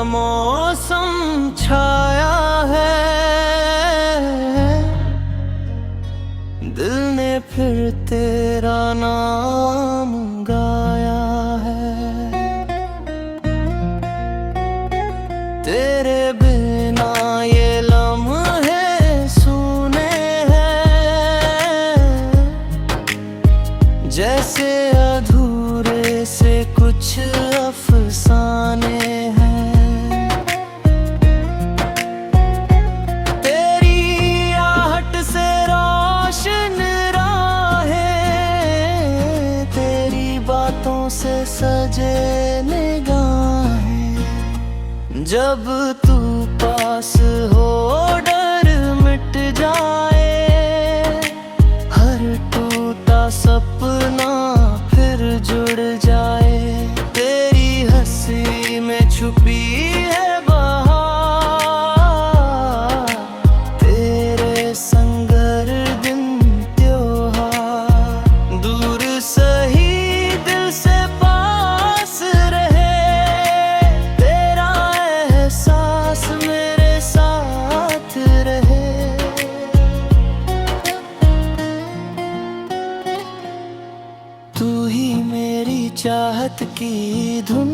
मौसम छाया है, दिल ने फिर तेरा नाम गाया है। तेरे बिना ये लम्हे सूने हैं, जैसे अधूरे से कुछ अफसाने हैं। तेरी आहट से रोशन राहें, तेरी बातों से सजे निगाहें। जब तू पास हो डर मिट जाए, हर टूटा सपना फिर जुड़ जाए। तेरी हंसी में छुपी है बहार, तेरे संग हर दिन त्योहार। दूर सही दिल से पास रहे, तेरा एहसास मेरे साथ रहे। तू ही मेरी चाहत की धुन